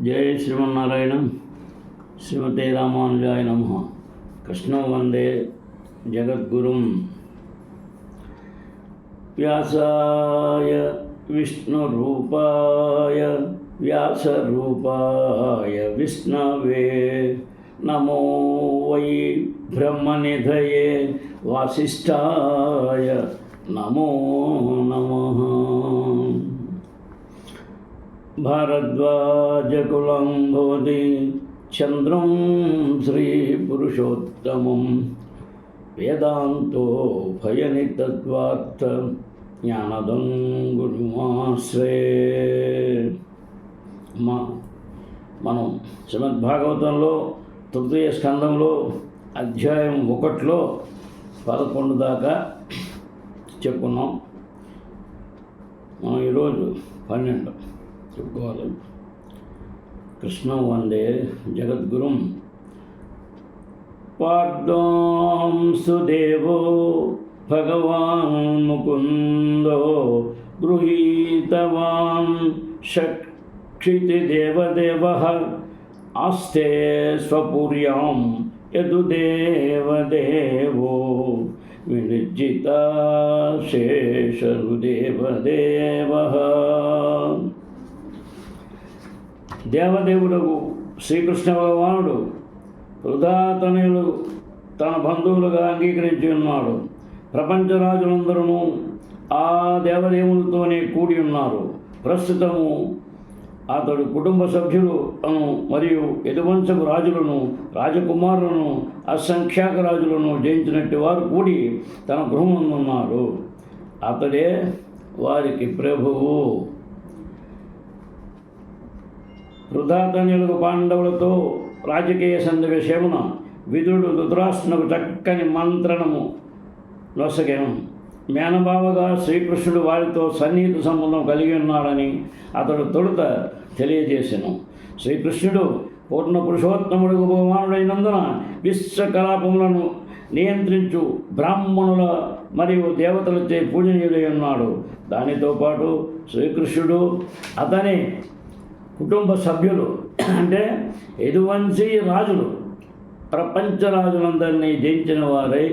జయ శ్రీమన్నారాయణ. శ్రీమతే రామానుజాయ నమః. కృష్ణం వందే జగద్గురుం. వ్యాసాయ విష్ణురూపాయ వ్యాసరూపాయ విష్ణవే నమో వై బ్రహ్మనిధయే వాసిష్ఠాయ నమో నమః. భారద్వాజకులం భవతి చంద్రం శ్రీపురుషోత్తమం వేదాంతో భయనితద్వార్త జ్ఞానదం గురుమాశ్రయే. మనం శ్రీమద్భాగవతంలో తృతీయ స్కందంలో అధ్యాయం 1లో 11 దాకా చెప్పుకున్నాం. మనం ఈరోజు 12 చెప్పుకోవాలి. కృష్ణం వందే జగద్గురుం. పార్థం సుదేవో భగవాన్ ముకుందో గృహీతవాన్ షక్షితి దేవదేవః ఆస్తే స్వపుర్యాం యదుదేవదేవో వినిర్జిత శేషరుదేవదేవః. దేవదేవుడు శ్రీకృష్ణ భగవానుడు వృధాతనయులు తన బంధువులుగా అంగీకరించి ఉన్నాడు. ప్రపంచరాజులందరూ ఆ దేవదేవులతోనే కూడి ఉన్నారు. ప్రస్తుతము అతడు కుటుంబ సభ్యులు మరియు యదువంశపు రాజులను, రాజకుమారులను, అసంఖ్యాక రాజులను జయించినట్టు వారు కూడి తన గృహమున్నారు. అతడే వారికి ప్రభువు. వృధాతన్యులకు పాండవులతో రాజకీయ సన్నివేశమున విదురుడు ధృతరాష్ట్రునకు చక్కని మంత్రణము నొసగెను. మేనబావగా శ్రీకృష్ణుడు వారితో సన్నిహిత సంబంధం కలిగి ఉన్నాడని అతడు తొలుత తెలియజేసెను. శ్రీకృష్ణుడు పూర్ణ పురుషోత్తముడు భగవానుడైనందున విశ్వకలాపములను నియంత్రించు బ్రాహ్మణుల మరియు దేవతలచే పూజనీయుడై ఉన్నాడు. దానితో పాటు శ్రీకృష్ణుడు అతని కుటుంబ సభ్యులు అంటే యదువంశీ రాజులు ప్రపంచ రాజులందరినీ జయించిన వారై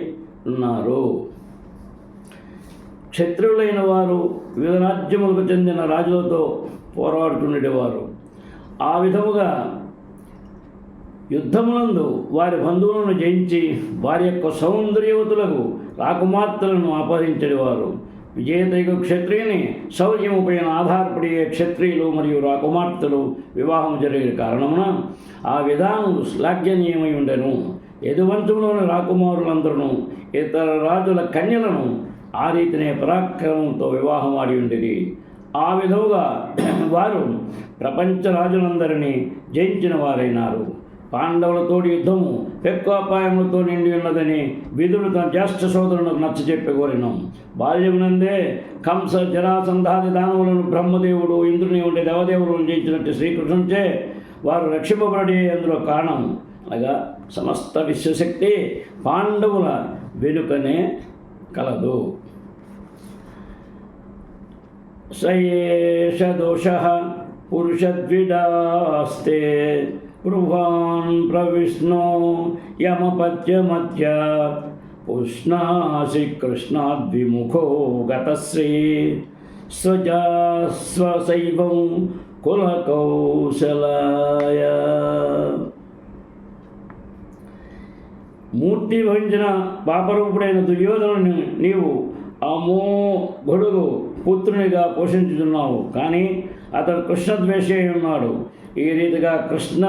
ఉన్నారు. క్షత్రియులైన వారు వివిధ రాజ్యములకు చెందిన రాజులతో పోరాడుతుండేవారు. ఆ విధముగా యుద్ధమునందు వారి బంధువులను జయించి వారి యొక్క సౌందర్యవతులకు రాకుమార్తెలను అపహరించేవారు. విజేతైక క్షత్రియుని శౌర్యముపైన ఆధారపడే క్షత్రియులు మరియు రాకుమార్తెలు వివాహం జరిగే కారణమున ఆ విధానం శ్లాఘనీయమై ఉండెను. యదువంశంలోని రాకుమారులందరూ ఇతర రాజుల కన్యలను ఆ రీతినే పరాక్రమంతో వివాహం ఆడి ఉండేది. ఆ విధముగా వారు ప్రపంచ రాజులందరినీ జయించిన వారైనారు. పాండవులతోటి యుద్ధము పెక్కోపాయములతో నిండి ఉన్నదని విదురుడు తన జ్యేష్ఠ సోదరులకు నచ్చజెప్పి కోరినాం. బాల్యమునందే కంస జరాసంధాది దానవులను బ్రహ్మదేవుడు, ఇంద్రుని ఉండే దేవదేవులను జయించినట్టు శ్రీకృష్ణునిచే వారు రక్షింపబడే అందులో కారణం అనగా సమస్త విశ్వశక్తి పాండవుల వెనుకనే కలదు. సయేష దోషః పురుషద్విడాస్తే పృభాన్ ప్రవిష్ణో యమపద్యమధ్య పుష్ణాసి కృష్ణాద్విముఖో గతశ్రీ స్వజాస్వశైవం కులకౌశలాయ. మూర్తి భవించిన పాపరూపుడైన దుర్యోధనుని నీవు అమోఘుడు పుత్రునిగా పోషించుతున్నావు. కానీ అతడు కృష్ణద్వేషి ఉన్నాడు. ఈ రీతిగా కృష్ణ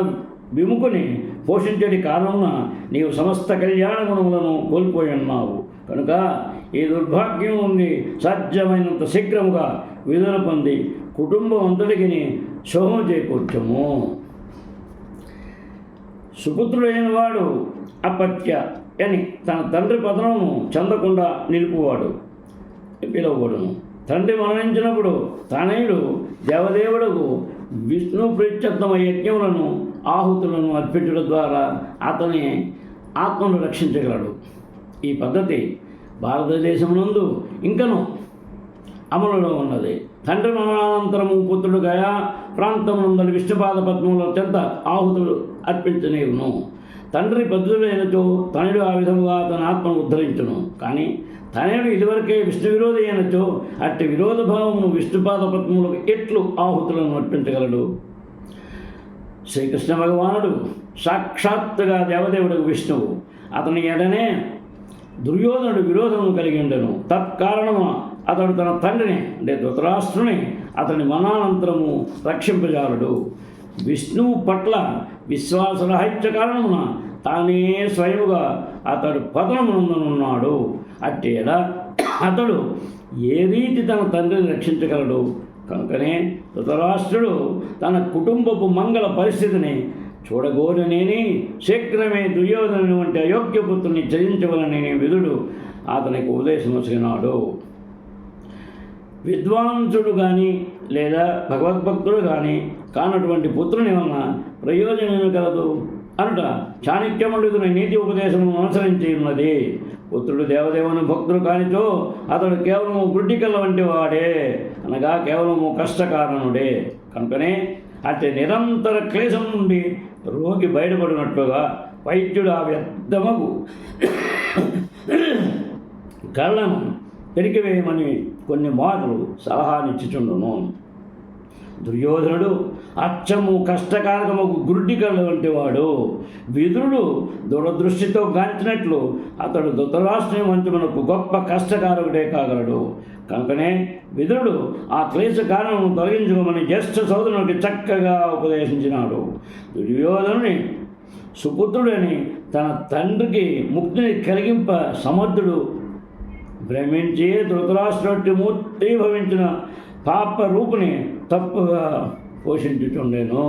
విముఖుని పోషించడి కారణమున నీవు సమస్త కళ్యాణ గుణములను కోల్పోయి ఉన్నావు. కనుక ఈ దుర్భాగ్యం నుండి సాధ్యమైనంత శీఘ్రముగా విడుదల పొంది కుటుంబం అంతటికి శోభం చేకూర్చము. సుపుత్రుడైన వాడు అపత్య అని తన తండ్రి పతనమును చెందకుండా నిలుపువాడు పిలువబడును. తండ్రి మరణించినప్పుడు తనయుడు దేవదేవుడుకు విష్ణు ప్రీత్యర్థమ యజ్ఞములను ఆహుతులను అర్పించడం ద్వారా అతని ఆత్మను రక్షించగలడు. ఈ పద్ధతి భారతదేశం నందు ఇంకనూ అమలులో ఉన్నది. తండ్రి మరణానంతరము పుత్రుడు గయా ప్రాంతమునందలి విష్ణుపాద పద్మముల చెంత ఆహుతులు అర్పించనేవును. తండ్రి బద్ధుడైనచో తనయుడు ఆ విధముగా తన ఆత్మను ఉద్ధరించును. కానీ తనయుడు ఇదివరకే విష్ణు విరోధి అయినచో అట్టి విరోధ భావమును విష్ణుపాద పద్మములకు ఎట్లు ఆహుతులను అర్పించగలడు? శ్రీకృష్ణ భగవానుడు సాక్షాత్తుగా దేవదేవుడు విష్ణువు. అతని ఎడనే దుర్యోధనుడు విరోధము కలిగి ఉండెను. తత్కారణము అతడు తన తండ్రిని అంటే ధృతరాష్ట్రుని అతని మరణానంతరము రక్షింపజాలడు. విష్ణువు పట్ల విశ్వాసరాహిత్య కారణమున తానే స్వయముగా అతడు పతనమునందనున్నాడు. అట్టేలా అతడు ఏ రీతి తన తండ్రిని రక్షించగలడు? కనుకనే ధృతరాష్ట్రుడు తన కుటుంబపు మంగళ పరిస్థితిని చూడగోరనేని శీఘ్రమే దుర్యోధను వంటి అయోగ్యపుత్రుని జయించవలనని విదుడు అతనికి ఉపదేశమొసగినాడు. విద్వాంసుడు కానీ లేదా భగవద్భక్తుడు కానీ కానటువంటి పుత్రుని వలన ప్రయోజనమేమి కలదు అనుట చాణక్యమండితుని నీతి ఉపదేశమును అనుసరించి ఉన్నది. పుత్రుడు దేవదేవుని భక్తుడు కానిచో అతడు కేవలము గుడ్డికల్ల వంటి వాడే, అనగా కేవలము కష్టకారణుడే. కనుకనే అట్టి నిరంతర క్లేశం నుండి రోగి బయటపడినట్లుగా వైద్యుడు ఆ వ్యర్థమగు కళ్ళను పెరికివేయమని కొన్ని మాటలు సలహానిచ్చుచుండును. దుర్యోధనుడు అచ్చము కష్టకారకముకు గుడ్డి కళ్ళ వంటి వాడు. విదురుడు దూరదృష్టితో గాంచినట్లు అతడు ధృతరాష్ట్రుని వంచమునకు గొప్ప కష్టకారకుడే కాగలడు. కనుకనే విదురుడు ఆ క్లేశ కారణమును తొలగించుకోమని జ్యేష్ఠ సోదరునికి చక్కగా ఉపదేశించినాడు. దుర్యోధనుని సుపుత్రుడని తన తండ్రికి ముక్తిని కలిగింప సమర్థుడు భ్రమించి ధృతరాష్ట్రుడి మూర్తి భవించిన పాప రూపుని తప్పుగా పోషించుచుండెను.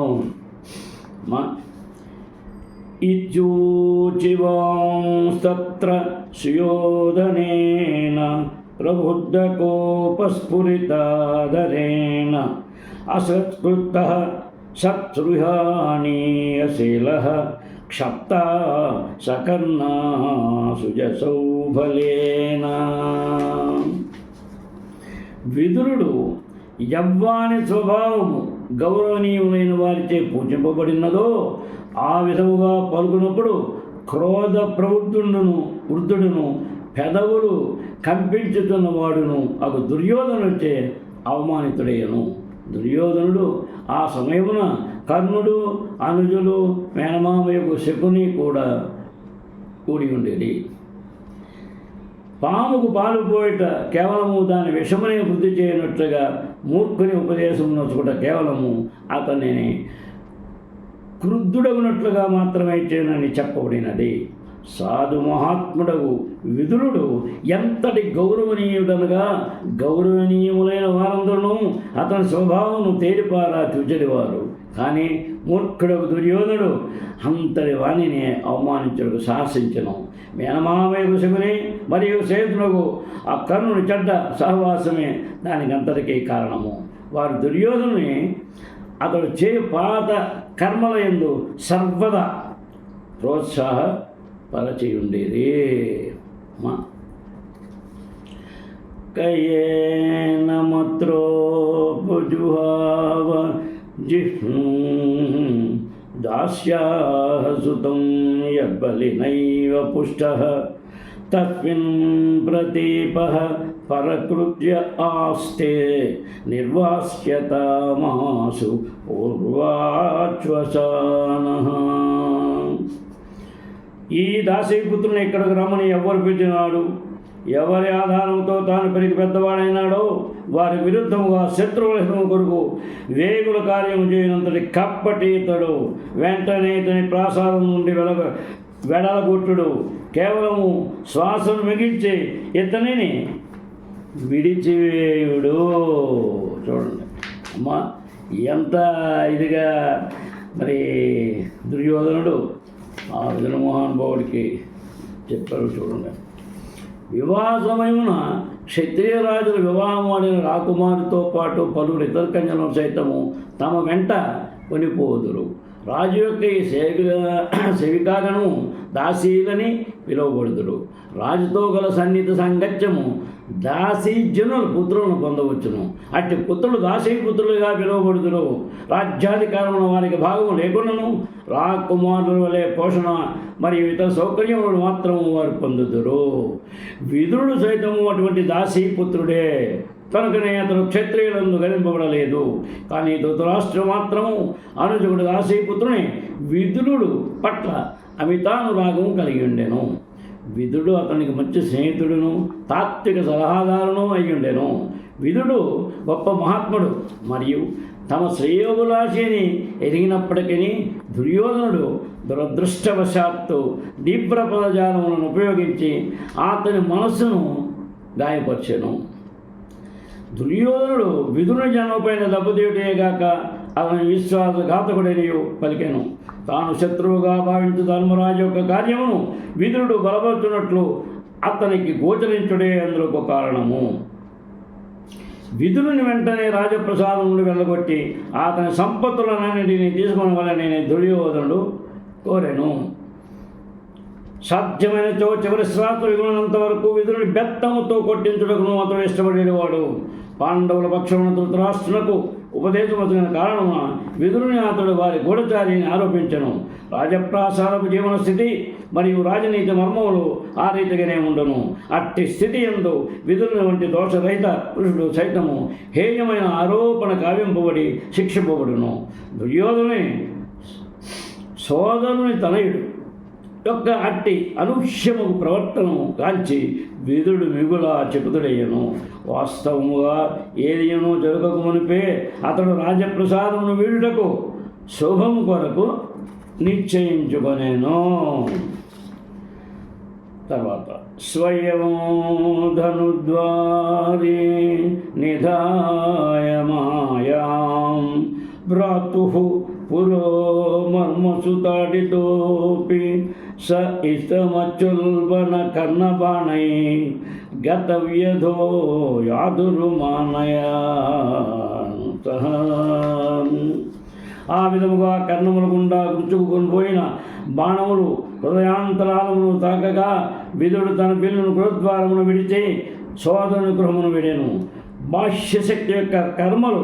ఇత్యూచివాంస్తత్ర సుయోధనేన ప్రబుద్ధకోపస్ఫురితాదరేణ అసత్కృతః శత్రుహానీయశీలః క్షప్తా సకర్ణా సుజసౌబలేన. విదురుడు యవ్వాని స్వభావము గౌరవనీయులైన వారిచే పూజింపబడినదో ఆ విధముగా పలుకున్నప్పుడు క్రోధ ప్రవృద్ధుడును వృద్ధుడును పెదవులు కంపించుతున్నవాడును అగు దుర్యోధనుడిచే అవమానితుడయ్యను. దుర్యోధనుడు ఆ సమయమున కర్ణుడు అనుజులు మేనమామయ్యకు శకుని కూడా కూడి ఉండేది. పాముకు పాలు పోయట కేవలము దాని విషమునే వృద్ధి చేయనట్లుగా మూర్ఖుని ఉపదేశం నొచ్చుకుంట కేవలము అతనిని క్రుద్ధుడగునట్లుగా మాత్రమే చేయనని చెప్పబడినది. సాధు మహాత్ముడగు విదురుడు ఎంతటి గౌరవనీయుడనగా గౌరవనీయములైన వారందరూ అతని స్వభావమును తేలిపారా చూచెడివారు. కానీ మూర్ఖుడకు దుర్యోధనుడు అంతటి వాణిని అవమానించడానికి సాహసించను. మేనమామయ్యకు శకుని మరియు సేతునకు ఆ కర్ణుని చెడ్డ సహవాసమే దానికి అంతటికీ కారణము. వారు దుర్యోధనుని అతడు చేయు పాత కర్మల యందు సర్వదా ప్రోత్సాహపరచియుండేది. కయేన మత్రోపజుహావ జిహ్ను దాస్యాః సుతం యద్బలినైవ పుష్టః తస్మిన్ ప్రతీపః పరకృత్య ఆస్తే నిర్వాస్యతామాసు పూర్వాశ్వసానః. ఈ దాసీపుత్రుని ఇక్కడికి రమ్మని ఎవరు పిలిచినాడు? ఎవరి ఆధారంతో తాను పెరిగి పెద్దవాడైనాడో వారి విరుద్ధముగా శత్రువుల కొరకు వేగుల కార్యము చేయనంతటి కప్పటి ఇతడు వెంటనే ఇతని ప్రాసాదం నుండి వెడలగొట్టుడు. కేవలము శ్వాసను మిగిల్చి ఇతనిని విడిచివేయుడు. చూడండి అమ్మా, ఎంత ఇదిగా మరి దుర్యోధనుడు ఆ విజనమోహన్భావుడికి చెప్పారు. చూడండి, వివాహ సమయమున క్షత్రియ రాజుల వివాహం ఆడిన రాకుమారితో పాటు పలువురు ఇతర కన్యలను సైతము తమ వెంట కొనిపోదురు. రాజు యొక్క ఈ సేవికాగణము దాసీలని పిలువబడుదురు. రాజుతో గల సన్నిహిత సాంగత్యము దాసీజనులు పుత్రులను పొందవచ్చును. అట్టి పుత్రులు దాసీ పుత్రులుగా పిలువబడుదురు. రాజ్యాధికారమును వారికి భాగము లేకున్నను రాకుమారుల వలె పోషణ మరియు ఇతర సౌకర్యములను మాత్రము వారు పొందుదురు. విదురుడు సైతము అటువంటి దాసీ పుత్రుడే, కనుకనే అతను క్షత్రియులందు గణింపబడలేదు. కానీ ధృతరాష్ట్రం మాత్రము అనుజుడు దాసీపుత్రుని విదురుడు పట్ల అమితానురాగము కలిగి ఉండెను. విదుడు అతనికి మంచి స్నేహితుడును తాత్విక సలహాదారును అయి ఉండెను. విదుడు గొప్ప మహాత్ముడు మరియు తమ శ్రేయోభిలాషిని ఎరిగినప్పటికీ దుర్యోధనుడు దురదృష్టవశాత్తు తీవ్ర పదజాలములను ఉపయోగించి అతని మనస్సును గాయపరిచెను. దుర్యోధనుడు విదురుని జన్మపైన దెబ్బతీయటేగాక అతని విశ్వాసఘాతకుడనియు పలికెను. తాను శత్రువుగా భావించు ధర్మరాజు యొక్క కార్యమును విదురుడు బలపరుచున్నట్లు అతనికి గోచరించుడే అందులో కారణము. విదురుని వెంటనే రాజప్రసాదం నుండి వెళ్ళగొట్టి అతని సంపత్తులన్నింటినీ తీసుకుని వలని దుర్యోధనుడు కోరెను. సాధ్యమైన చివరి శ్వాస విగుణంత వరకు విదురుని బెత్తముతో కొట్టించుటకును అతడు ఇష్టపడేవాడు. పాండవుల పక్షమున ధృతరాష్ట్రులకు ఉపదేశమగిన కారణమున విదురుని అతడు వారి గూఢచారిని ఆరోపించను. రాజప్రాసాదపు జీవన స్థితి మరియు రాజనీతి మర్మములు ఆ రీతిగానే ఉండను. అట్టి స్థితి యందు విదురుని వంటి దోషరహిత పురుషుడు సైతము హేయమైన ఆరోపణ కావింపబడి శిక్షింపబడును. దుర్యోధనుని సోదరుని తనయుడు యొక్క అట్టి అనూహ్యము ప్రవర్తనను కాంచి విదురుడు మిగుల చకుతుడయ్యను. వాస్తవముగా ఏదియనో జరగక మునిపే అతడు రాజప్రసాదమును వీడుటకు శుభము కొరకు నిశ్చయించుకొనెను. తర్వాత స్వయం ధనుద్వారి నిధాయ మాయాం భ్రాతు పురో మర్మసుతాడితోపి స ఇష్టమచుల్బన కర్ణబాణై గతవ్యధో యాదురు మానయా. ఆ విధముగా కర్ణముల గుండా గుచ్చుకుని పోయిన బాణములు హృదయాంతరాలమును తాకగా విదుడు తన పిల్లను గృహద్వారమును విడిచి సోదరుని గృహమును విడెను. బాహ్యశక్తి యొక్క కర్మలు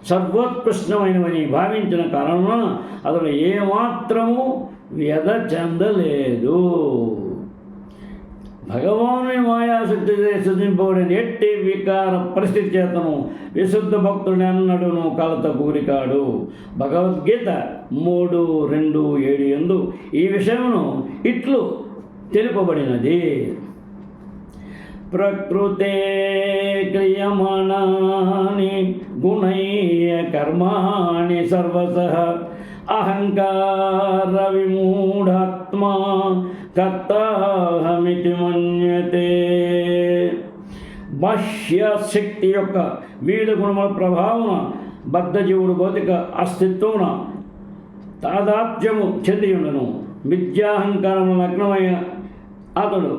సర్వోత్కృష్టమైనవని భావించిన కారణమున అతడు ఏమాత్రము వ్యధ చెందలేదు. భగవానుని మాయాశక్తి సృజింపబడిన ఎట్టి వికార పరిస్థితి చేతను విశుద్ధ భక్తుడిని అన్నడును కలత కూరికాడు. భగవద్గీత 3:2-7 యందు ఈ విషయమును ఇట్లు తెలుపబడినది. ప్రకృతే క్రియమాణాని గుణైః కర్మాణి సర్వశః అహంకార విమూఢాత్మా కర్తాహమితి మన్యతే. బాహ్య శక్తి యొక్క వివిధ గుణముల ప్రభావం బద్ధజీవుడు భౌతిక అస్తిత్వమున తాదాత్మ్యము చెందియుండును. మిథ్యాహంకారము లగ్నమైన అతడు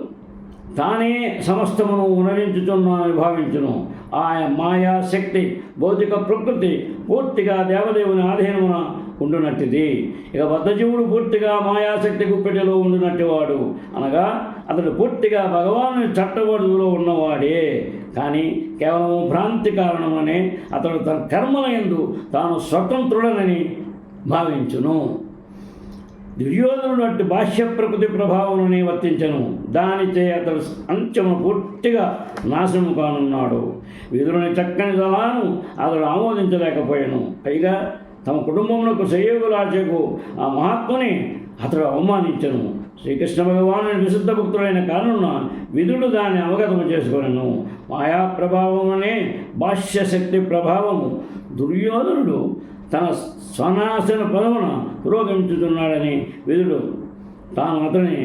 తానే సమస్తమును ఉనరించుచున్నానని భావించును. ఆయా మాయాశక్తి భౌతిక ప్రకృతి పూర్తిగా దేవదేవుని ఆధీనమున ఉండునట్టిది. ఇక బద్ధజీవుడు పూర్తిగా మాయాశక్తి గుప్పెటిలో ఉండునట్టివాడు, అనగా అతడు పూర్తిగా భగవాను చట్టబడులో ఉన్నవాడే. కానీ కేవలం భ్రాంతి కారణమనే అతడు తన కర్మల యందు తాను స్వతంత్రుడనని భావించును. దుర్యోధనుడు అట్టి బాహ్య ప్రకృతి ప్రభావముని వర్తించను. దానిచే అతడు అంత్యము పూర్తిగా నాశనము కానున్నాడు. విదురుని చక్కని సలహాను అతడు ఆమోదించలేకపోయాను. పైగా తమ కుటుంబమునకు శ్రేయోభిలాషకు ఆ మహాత్ముని అతడు అవమానించను. శ్రీకృష్ణ భగవాను విశుద్ధ భక్తుడైన కారణమున విదుడు దాన్ని అవగతము చేసుకొనెను. మాయా ప్రభావం అనే బాహ్య శక్తి ప్రభావము దుర్యోధనుడు తన స్వనాశన పదమున పురోగమించుతున్నాడని విదుడు తాను అతని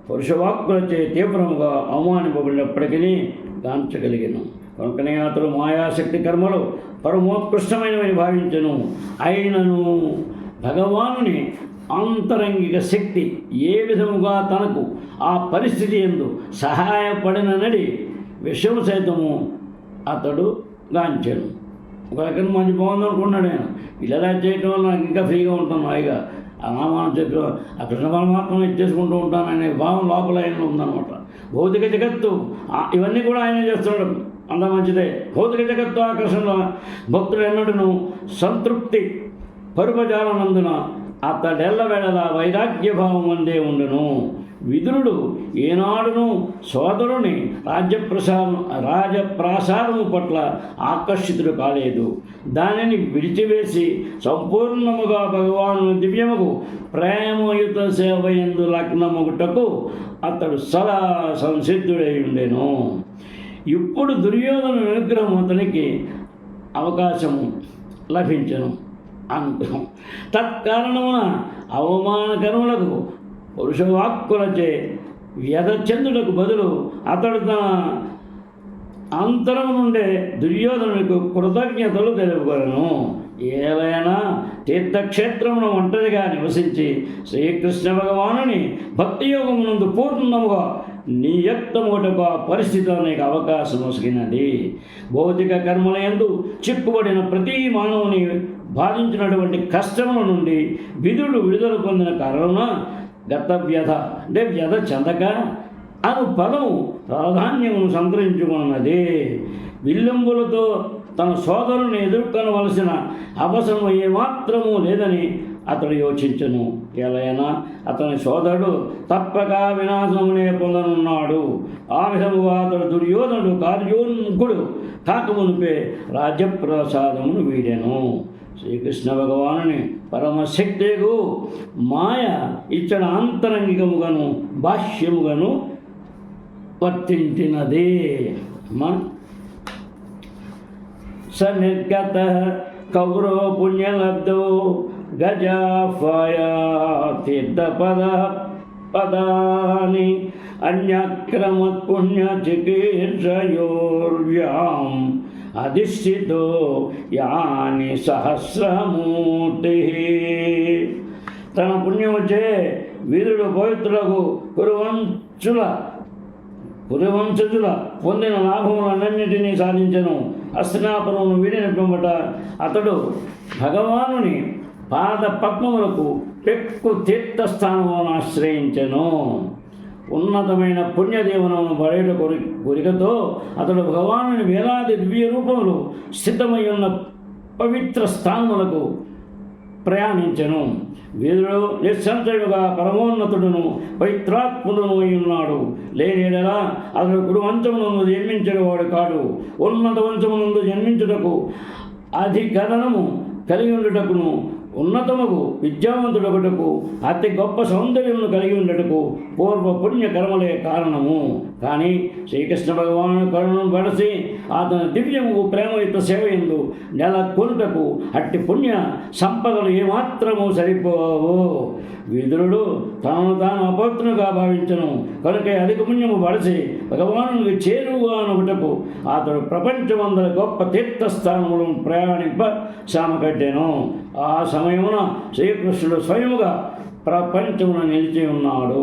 పురుషవాక్కులచే తీవ్రముగా అవమానింపబడినప్పటికీ గాంచగలిగాను. కనుకనే అతడు మాయాశక్తి కర్మలు పరమోత్కృష్టమైనవని భావించను. అయినను భగవానుని ఆంతరంగిక శక్తి ఏ విధముగా తనకు ఆ పరిస్థితి యందు సహాయపడిననడి విషయము సైతము అతడు గాంచెను. ఒక రకం మంచి బాగుంది అనుకున్నాడు. నేను ఇలా చేయటం వల్ల నాకు ఇంకా ఫ్రీగా ఉంటాను హాయిగా ఆ నామాన్ని చెప్పి ఆ కృష్ణ పరమాత్మను ఇచ్చేసుకుంటూ ఉంటాననే భావం లోపల ఆయనలో ఉందన్నమాట. భౌతిక జగత్తు ఇవన్నీ కూడా ఆయన చేస్తున్నాడు, అంత మంచిదే. భౌతిక జగత్తు ఆకర్షణలో భక్తుడు ఎన్నడూ సంతృప్తి పరుపజాలనందున అతడెల్లవేళల వైరాగ్యభావం అందే ఉండును. విదురుడు ఏనాడును సోదరుని రాజప్రాసాదము పట్ల ఆకర్షితుడు కాలేదు. దానిని విడిచివేసి సంపూర్ణముగా భగవాను దివ్యముకు ప్రేమయుత సేవయందు లగ్నముగుటకు అతడు సదా సంసిద్ధుడై ఉండెను. ఇప్పుడు దుర్యోధన అనుగ్రహం అతనికి అవకాశము లభించను. అనుగ్రహం తత్కారణమున అవమానకరములకు పురుషవాక్కులచే వ్యధచందులకు బదులు అతడు తన అంతరం నుండే దుర్యోధనునికి కృతజ్ఞతలు తెలుపుకొనెను. ఏలైనా తీర్థక్షేత్రమును ఒంటరిగా నివసించి శ్రీకృష్ణ భగవానుని భక్తియోగమునందు పూర్ణముగా నియక్తముటకు ఆ పరిస్థితిలో నీకు అవకాశం వసిగినది. భౌతిక కర్మల యందు చిక్కుబడిన ప్రతి మానవుని బాధించినటువంటి కష్టముల నుండి విధుడు విడుదల పొందిన కారణమున గత వ్యధ అంటే వ్యధ చెందక అను పదము ప్రాధాన్యమును సంతరించుకున్నది. విల్లంబులతో తన సోదరుని ఎదుర్కొనవలసిన అవసరం ఏమాత్రమూ లేదని అతడు యోచించను. ఎలైనా అతని సోదరుడు తప్పక వినాశమునే పొందనున్నాడు. ఆ విధముగా అతడు దుర్యోధనుడు కార్యోన్ముఖుడు కాకమునిపే రాజ్యప్రసాదమును వీడెను. శ్రీకృష్ణ భగవానుని పరమశక్తికు మాయ ఇచ్చట ఆంతరంగికముగాను బాహ్యముగాను వర్తించినది. సనిర్గత కౌరవ పుణ్యలబ్ధో గజాఫయ తీర్థపద పదాని అన్యక్రమత్ పుణ్య చికీర్షయోర్వ్యాం అధిష్ఠితో యాని సహస్రమూర్తి. తన పుణ్యముచే వీరుడు పవిత్రులకు కురువంశజుల పొందిన లాభములన్నింటినీ సాధించను. హస్తినాపురమును వీడిన పిమ్మట అతడు భగవానుని పాద పద్మములకు పెక్కు తీర్థస్థానములను ఆశ్రయించెను. ఉన్నతమైన పుణ్యదేవనమును పడేట కోరికతో అతడు భగవానుని వేలాది దివ్య రూపములు స్థితమై ఉన్న పవిత్ర స్థానములకు ప్రయాణించెను. వీరుడు నిస్సంశయుడుగా పరమోన్నతుడును పవిత్రాత్ముడును అయి ఉన్నాడు. లేనియెడల అతడు కుడి వంశమునందు జన్మించేవాడు కాడు. ఉన్నత వంశమునందు జన్మించుటకు అధికరణము కలిగి ఉండుటకును ఉన్నతముకు విద్యావంతుడొకటకు అతి గొప్ప సౌందర్యమును కలిగి ఉండటకు పూర్వ పుణ్య కర్మలే కారణము. కానీ శ్రీకృష్ణ భగవాను కరుణను బడసి అతని దివ్యముకు ప్రేమయుత సేవయందు నెలకొనుటకు అట్టి పుణ్య సంపదలు ఏమాత్రము సరిపోవు. విదురుడు తనను తాను అపవిత్రునిగా భావించను కనుక అధిక పుణ్యము బడసి భగవానునికి చేరువగానొకటకు అతడు ప్రపంచమందరి గొప్ప తీర్థస్థానములను ప్రయాణింప సామకట్టెను. ఆ సమయమున శ్రీకృష్ణుడు స్వయముగా ప్రపంచమున నిలిచి ఉన్నాడు.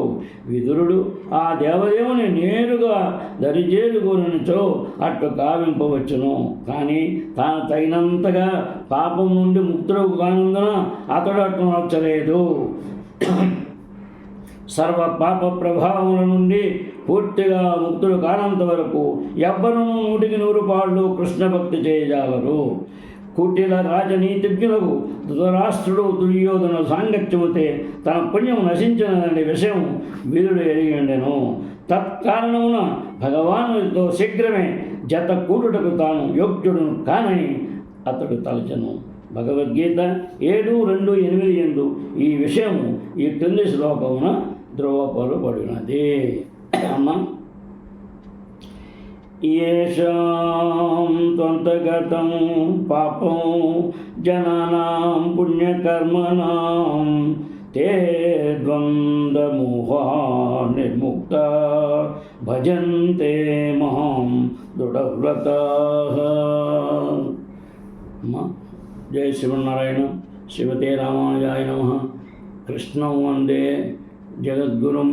విదురుడు ఆ దేవదేవుని నేరుగా దరిచేరుకోనిచో అట్లు గావింపవచ్చును. కానీ తాను తగినంతగా పాపం నుండి ముక్తుడు కానందున అతడు అట్లు నచ్చలేదు. సర్వ పాప ప్రభావముల నుండి పూర్తిగా ముక్తుడు కానంత వరకు ఎవ్వరూ 100కి 100 కృష్ణ భక్తి చేయజాలరు. కుటిల రాజనీతిజ్ఞులకు ధృతరాష్ట్రుడు దుర్యోధన సాంగత్యముతే తన పుణ్యము నశించినదనే విషయం వీరుడు ఎరిగి ఉండెను. తత్కారణమున భగవానుడితో శీఘ్రమే జత కూడుటకు తాను యోగ్యుడును కానని అతడు తలచెను. భగవద్గీత 7:2-8 యందు ఈ విషయము ఈ క్రింది శ్లోకమున ధ్రువపరపడినది. అమ్మ ఏషాం త్వంతగతం పాపం జనానాం పుణ్యకర్మణాం తే ద్వంద్వమోహా నిర్ముక్త భజంతే మాం దృఢవ్రతాః. జయ శ్రీమన్నారాయణ. శ్రీమతే రామానుజాయ నమః. కృష్ణం వందే జగద్గురుం.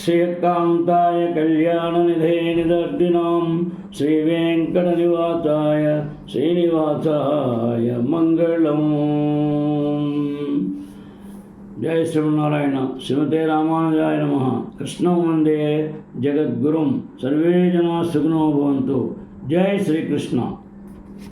శ్రీకాంతాయ కళ్యాణనిధే నిదర్దినాం శ్రీవేంకటనివాసాయ శ్రీనివాసాయ మంగళం. జయ శ్రీమన్నారాయణ. శ్రీమతే రామానుజాయ నమః. కృష్ణం వందే జగద్గురుం. సర్వే జనా సుఖినో భవంతు. జై శ్రీకృష్ణ.